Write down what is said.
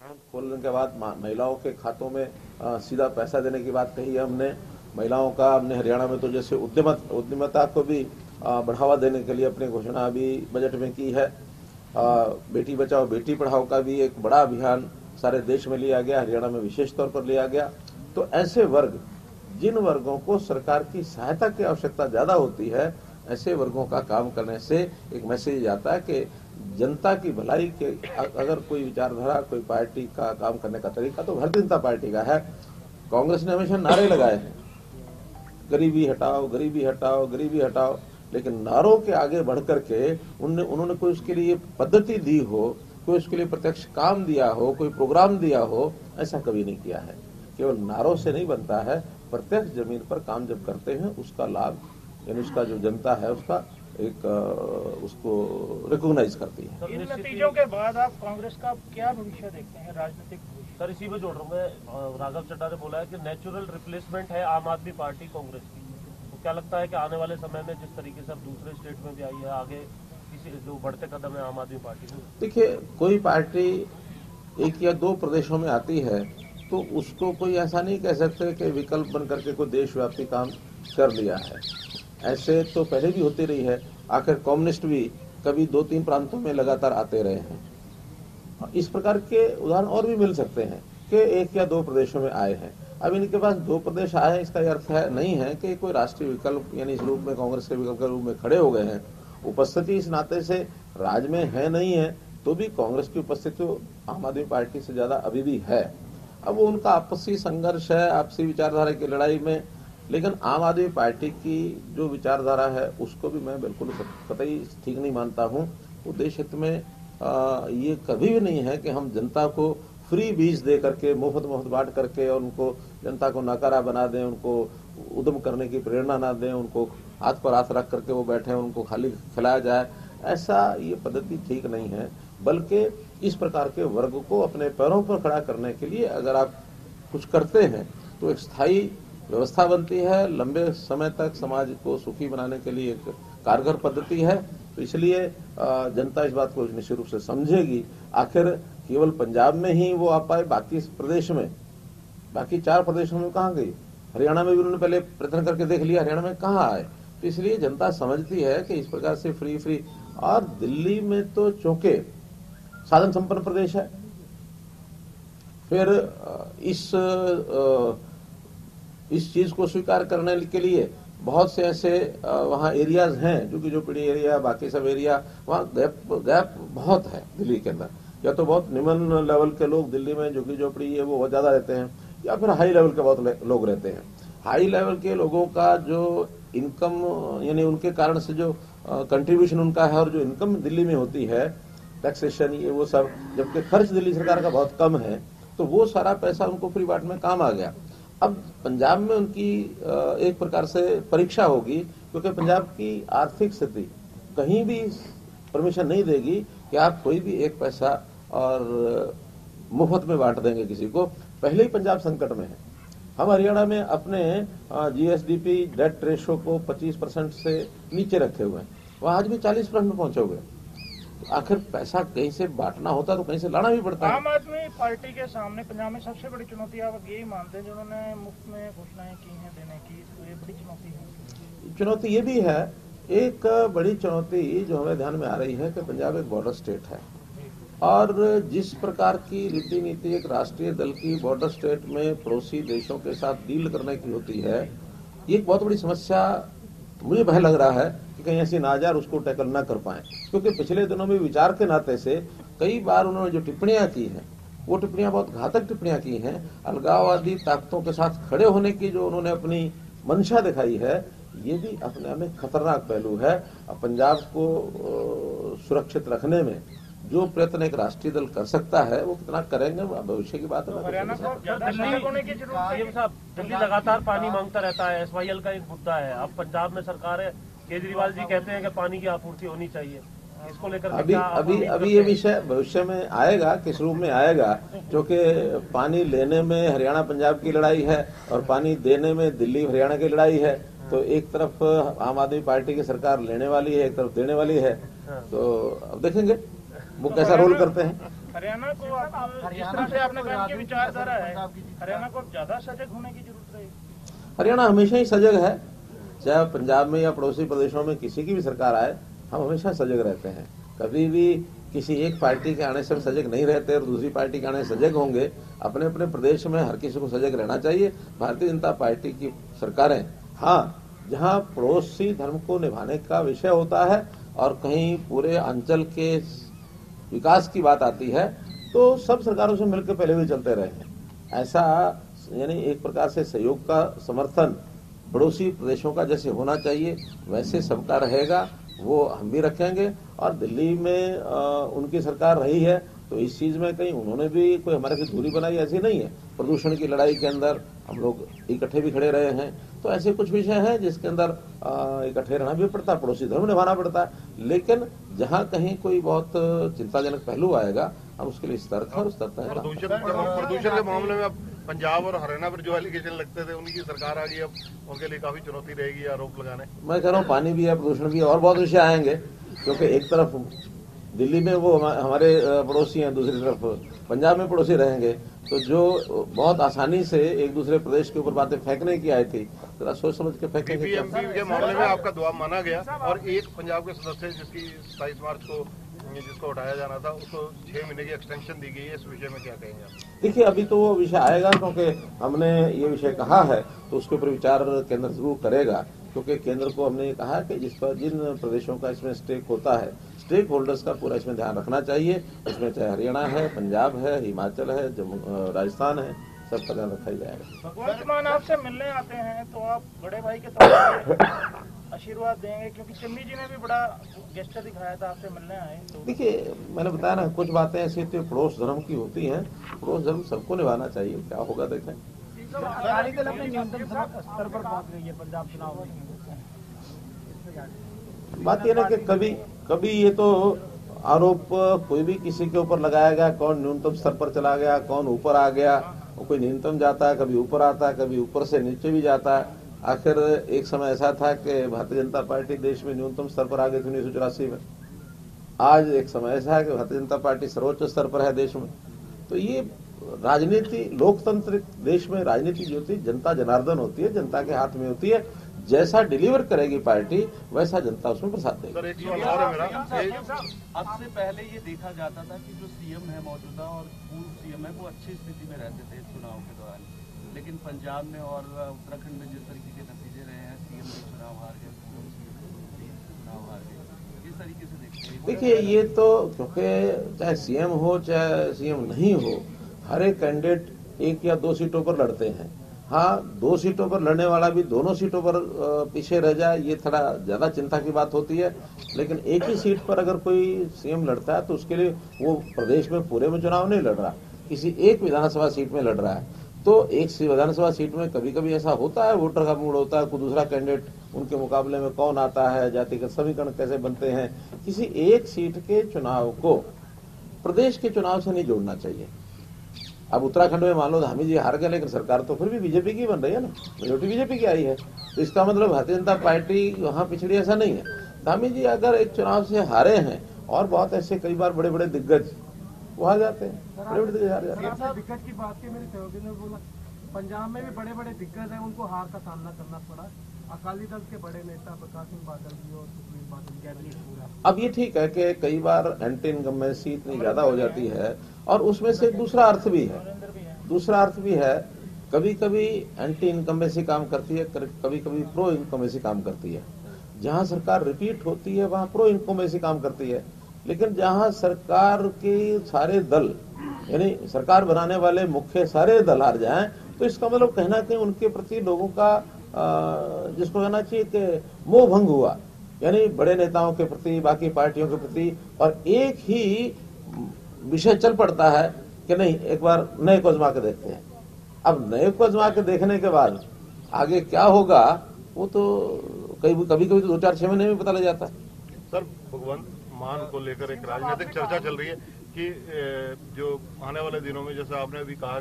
खोलने के बाद महिलाओं के खातों में सीधा पैसा देने की बात कही है हमने। महिलाओं का हमने हरियाणा में तो जैसे उद्यमता को भी बढ़ावा देने के लिए अपनी घोषणा अभी बजट में की है। बेटी बचाओ बेटी पढ़ाओ का भी एक बड़ा अभियान सारे देश में लिया गया, हरियाणा में विशेष तौर पर लिया गया। तो ऐसे वर्ग, जिन वर्गों को सरकार की सहायता की आवश्यकता ज्यादा होती है, ऐसे वर्गों का काम करने से एक मैसेज आता है कि जनता की भलाई के अगर कोई विचारधारा, कोई पार्टी का काम करने का तरीका तो भारतीय जनता पार्टी का है। कांग्रेस ने हमेशा नारे लगाए हैं, गरीबी हटाओ गरीबी हटाओ गरीबी हटाओ, लेकिन नारों के आगे बढ़ करके उन्होंने कोई उसके लिए पद्धति दी हो, कोई उसके लिए प्रत्यक्ष काम दिया हो, कोई प्रोग्राम दिया हो, ऐसा कभी नहीं किया है। केवल नारों से नहीं बनता है, प्रत्यक्ष जमीन पर काम जब करते हैं उसका लाभ, यानी उसका जो जनता है उसका एक उसको रिकॉग्नाइज करती है। इन नतीजों के बाद आप कांग्रेस का क्या भविष्य देखते हैं, राजनीतिक? सर इसी में जोड़ रहा हूँ मैं, राघव चड्ढा ने बोला है कि नेचुरल रिप्लेसमेंट है आम आदमी पार्टी कांग्रेस की। तो क्या लगता है कि आने वाले समय में जिस तरीके से अब दूसरे स्टेट में भी आई है, आगे किसी जो बढ़ते कदम है आम आदमी पार्टी में? देखिए, कोई पार्टी एक या दो प्रदेशों में आती है तो उसको कोई ऐसा नहीं कह सकते कि विकल्प बन करके कोई देशव्यापी काम कर लिया है। ऐसे तो पहले भी होती रही है। आखिर कम्युनिस्ट भी कभी 2-3 प्रांतों में लगातार आते रहे हैं। इस प्रकार के उदाहरण और भी मिल सकते हैं कि एक या दो प्रदेशों में आए हैं। अब इनके पास 2 प्रदेश आए, इसका अर्थ है नहीं है कि कोई राष्ट्रीय विकल्प यानी इस रूप में कांग्रेस के विकल्प के रूप में खड़े हो गए हैं। उपस्थिति इस नाते से राज्य में है नहीं है, तो भी कांग्रेस की उपस्थिति आम आदमी पार्टी से ज्यादा अभी भी है। अब वो उनका आपसी संघर्ष है, आपसी विचारधारा की लड़ाई में, लेकिन आम आदमी पार्टी की जो विचारधारा है उसको भी मैं बिल्कुल कतई ठीक नहीं मानता हूं। वो देश हित में ये कभी भी नहीं है कि हम जनता को फ्री बीज दे करके, मुफ्त बांट करके और उनको जनता को नकारा बना दें, उनको उद्यम करने की प्रेरणा ना दें, उनको हाथ पर हाथ रख करके वो बैठे, उनको खाली खिलाया जाए। ऐसा ये पद्धति ठीक नहीं है। बल्कि इस प्रकार के वर्ग को अपने पैरों पर खड़ा करने के लिए अगर आप कुछ करते हैं तो एक स्थायी व्यवस्था बनती है, लंबे समय तक समाज को सुखी बनाने के लिए एक कारगर पद्धति है। तो इसलिए जनता इस बात को निश्चित रूप से समझेगी। आखिर केवल पंजाब में ही वो आ पाए, बाकी प्रदेश में, बाकी 4 प्रदेशों में कहाँ गई? हरियाणा में भी उन्होंने पहले प्रयत्न करके देख लिया, हरियाणा में कहाँ आए? तो इसलिए जनता समझती है कि इस प्रकार से फ्री और दिल्ली में तो चूंकि साधन संपन्न प्रदेश है, फिर इस चीज को स्वीकार करने के लिए बहुत से ऐसे वहाँ एरियाज हैं, जो कि झोपड़ी एरिया, बाकी सब एरिया, वहाँ गैप बहुत है दिल्ली के अंदर। या तो बहुत निम्न लेवल के लोग दिल्ली में जो कि झोपड़ी है वो बहुत ज्यादा रहते हैं, या फिर हाई लेवल के बहुत लोग रहते हैं। हाई लेवल के लोगों का जो इनकम यानी उनके कारण से जो कंट्रीब्यूशन उनका है और जो इनकम दिल्ली में होती है, टैक्सेशन ये वो सब, जबकि खर्च दिल्ली सरकार का बहुत कम है, तो वो सारा पैसा उनको फ्री बांट में काम आ गया। अब पंजाब में उनकी एक प्रकार से परीक्षा होगी, क्योंकि पंजाब की आर्थिक स्थिति कहीं भी परमिशन नहीं देगी कि आप कोई भी एक पैसा और मुफ्त में बांट देंगे किसी को। पहले ही पंजाब संकट में है। हम हरियाणा में अपने जीएसडीपी डेट रेशो को 25% से नीचे रखे हुए हैं, वहां आज भी 40% में पहुंचे हुए। आखिर पैसा कहीं से बांटना होता तो कहीं से लाना भी पड़ता है। आम आदमी पार्टी के सामने पंजाब में सबसे बड़ी चुनौती आप यही मानते हैं, जिन्होंने मुफ्त में घोषणाएं की हैं देने की, तो ये बड़ी चुनौती है? चुनौती ये भी है, एक बड़ी चुनौती जो हमें ध्यान में आ रही है कि पंजाब एक बॉर्डर स्टेट है, और जिस प्रकार की रीति नीति एक राष्ट्रीय दल की बॉर्डर स्टेट में पड़ोसी देशों के साथ डील करने की होती है, ये एक बहुत बड़ी समस्या मुझे भय लग रहा है कि कहीं ऐसी ना जाए, उसको टैकल ना कर पाए। क्योंकि पिछले दिनों में विचार के नाते से कई बार उन्होंने जो टिप्पणियां की हैं, वो टिप्पणियां बहुत घातक टिप्पणियां की हैं। अलगाववादी ताकतों के साथ खड़े होने की जो उन्होंने अपनी मंशा दिखाई है, ये भी अपने में खतरनाक पहलू है। पंजाब को सुरक्षित रखने में जो प्रयत्न एक राष्ट्रीय दल कर सकता है, वो कितना करेंगे भविष्य की बात है। हरियाणा को ज्यादा सजग होने की जरूरत है। साहब, दिल्ली लगातार पानी मांगता रहता है, SYL का एक मुद्दा है। अब पंजाब में सरकार है, केजरीवाल जी कहते हैं कि पानी की आपूर्ति होनी चाहिए, इसको लेकर अभी ये विषय भविष्य में आएगा, किस रूप में आएगा, क्योंकि पानी लेने में हरियाणा पंजाब की लड़ाई है और पानी देने में दिल्ली हरियाणा की लड़ाई है। तो एक तरफ आम आदमी पार्टी की सरकार लेने वाली है, एक तरफ देने वाली है। तो अब देखेंगे वो कैसा रोल करते हैं। हरियाणा को जिस तरह से आपने कहा कि विचारधारा है, हरियाणा को अब ज्यादा सजग होने की जरूरत रहेगी। हरियाणा हमेशा ही सजग है, चाहे पंजाब में या पड़ोसी प्रदेशों में किसी की भी सरकार आए, हम हमेशा सजग रहते हैं। कभी भी किसी एक पार्टी के आने से हम सजग नहीं रहते और दूसरी पार्टी के आने से सजग होंगे। अपने अपने प्रदेश में हर किसी को सजग रहना चाहिए। भारतीय जनता पार्टी की सरकारें, हाँ, जहां पड़ोसी धर्म को निभाने का विषय होता है और कहीं पूरे अंचल के विकास की बात आती है, तो सब सरकारों से मिलकर पहले भी चलते रहे हैं। ऐसा यानी एक प्रकार से सहयोग का समर्थन पड़ोसी प्रदेशों का जैसे होना चाहिए वैसे सबका रहेगा, वो हम भी रखेंगे। और दिल्ली में उनकी सरकार रही है तो इस चीज में कहीं उन्होंने भी कोई हमारे से दूरी बनाई, ऐसी नहीं है। प्रदूषण की लड़ाई के अंदर हम लोग इकट्ठे भी खड़े रहे हैं। तो ऐसे कुछ विषय हैं जिसके अंदर इकट्ठे रहना भी पड़ता है, पड़ोसी धर्म निभाना पड़ता है। लेकिन जहां कहीं कोई बहुत चिंताजनक पहलू आएगा हम उसके लिए सतर्क हैं और सतर्क हैं। प्रदूषण के मामले में अब पंजाब और हरियाणा पर जो एलिगेशन लगते थे उनकी सरकार आ गई, अब उनके लिए काफी चुनौती रहेगी आरोप लगाने। मैं कह रहा हूँ पानी भी है, प्रदूषण भी है और बहुत विषय आएंगे, क्योंकि एक तरफ दिल्ली में वो हमारे पड़ोसी हैं, दूसरी तरफ पंजाब में पड़ोसी रहेंगे। तो जो बहुत आसानी से एक दूसरे प्रदेश के ऊपर बातें फेंकने की आई थी, जरा सोच समझ के फेंकेंगे। बीपीएमपी के मामले में आपका दुआ माना गया और एक पंजाब के सदस्य जिसकी 27 मार्च को जिसको उठाया जाना था उसको 6 महीने की एक्सटेंशन दी गई है, इस विषय में क्या कहेंगे आप? देखिए, अभी तो वो विषय आएगा, क्योंकि हमने ये विषय कहा है तो उसके ऊपर विचार केंद्र जरूर करेगा। क्योंकि केंद्र को हमने कहा कि जिन प्रदेशों का इसमें स्टेक होता है, स्टेक होल्डर्स का पूरा इसमें ध्यान रखना चाहिए। उसमें चाहे हरियाणा है, पंजाब है, हिमाचल है, राजस्थान है, सबका ध्यान रखा ही जाएगा। भगवंत मान आपसे मिलने आते हैं तो आप बड़े भाई के तौर पर आशीर्वाद देंगे, क्योंकि चन्नी जी ने भी बड़ा गेस्टर दिखाया था, आपसे मिलने आए तो। देखिए, मैंने बताया ना, कुछ बातें ऐसी तो पड़ोस धर्म की होती हैं, पड़ोस धर्म सबको निभाना चाहिए। क्या होगा देखें। अकाली दल अपने न्यूनतम स्तर पर पहुंच गई है पंजाब चुनाव में। बात यह ना कि कभी ये तो आरोप कोई भी किसी के ऊपर लगाया गया, कौन न्यूनतम स्तर पर चला गया, कौन ऊपर आ गया। वो कोई न्यूनतम जाता है, कभी ऊपर आता है, कभी ऊपर से नीचे भी जाता है। आखिर एक समय ऐसा था कि भारतीय जनता पार्टी देश में न्यूनतम स्तर पर आ गई थी 1984 में। आज एक समय ऐसा है कि भारतीय जनता पार्टी सर्वोच्च स्तर पर है देश में। तो ये राजनीति, लोकतंत्र देश में राजनीति जो होती है जनता जनार्दन होती है, जनता के हाथ में होती है। जैसा डिलीवर करेगी पार्टी वैसा जनता उसमें प्रसाद देगी। सर, एक सवाल और है मेरा। अब से पहले ये देखा जाता था कि जो सीएम है मौजूदा और पूर्व सीएम है वो अच्छी स्थिति में रहते थे चुनाव के दौरान, लेकिन पंजाब में और उत्तराखंड में जिस तरीके के नतीजे रहे हैं, सीएम भी चुनाव हार गए, चुनाव हार गए, इस तरीके से देखते हैं। देखिए, ये तो क्योंकि चाहे सीएम हो चाहे सीएम नहीं हो, हर एक कैंडिडेट 1 या 2 सीटों पर लड़ते हैं। हाँ, 2 सीटों पर लड़ने वाला भी दोनों सीटों पर पीछे रह जाए, ये थोड़ा ज्यादा चिंता की बात होती है। लेकिन एक ही सीट पर अगर कोई सीएम लड़ता है तो उसके लिए वो प्रदेश में पूरे में चुनाव नहीं लड़ रहा, किसी एक विधानसभा सीट में लड़ रहा है। तो एक विधानसभा सीट में कभी कभी ऐसा होता है, वोटर का मूड होता है, कोई दूसरा कैंडिडेट उनके मुकाबले में कौन आता है, जातिगत समीकरण कैसे बनते हैं। किसी एक सीट के चुनाव को प्रदेश के चुनाव से नहीं जोड़ना चाहिए। अब उत्तराखंड में मान लो धामी जी हार गए, लेकिन सरकार तो फिर भी बीजेपी की बन रही है ना, मेजोरिटी बीजेपी की आई है। तो इसका मतलब भारतीय जनता पार्टी वहां पिछड़ी, ऐसा नहीं है। धामी जी अगर एक चुनाव से हारे हैं, और बहुत ऐसे कई बार बड़े बड़े दिग्गज वो हार जाते हैं, बड़े बड़े दिग्गज हार जाते हैं। दिक्कत की बात की मेरे सहयोगी ने बोला, पंजाब में भी बड़े बड़े दिग्गज हैं, उनको हार का सामना करना पड़ा। अकाली दल के बड़े नेता प्रकाश सिंह बादल भी और सुखबीर बादल कैबिनेट पूरा। अब ये ठीक है कि कई बार एंटी इनकम्बेंसी इतनी ज्यादा हो जाती है, और उसमें से दूसरा अर्थ भी है। कभी कभी एंटी इनकम्बेंसी काम करती है, कभी कभी प्रो इनकम्बेंसी काम करती है। जहां सरकार रिपीट होती है वहां प्रो इनकम्बेंसी काम करती है। लेकिन जहां सरकार के सारे दल, यानी सरकार बनाने वाले मुख्य सारे दल हार जाएं, तो इसका मतलब कहना कि उनके प्रति लोगों का जिसको कहना चाहिए कि मोह भंग हुआ, यानी बड़े नेताओं के प्रति, बाकी पार्टियों के प्रति। और एक ही विषय चल पड़ता है कि नहीं, एक बार नए को आजमा के देखते हैं। अब नए को आजमा के देखने के बाद आगे क्या होगा वो तो कभी कभी तो 2-4-6 महीने में पता लग जाता है। सर, भगवंत मान को लेकर एक राजनीतिक चर्चा चल रही है कि जो आने वाले दिनों में, जैसे आपने अभी कहा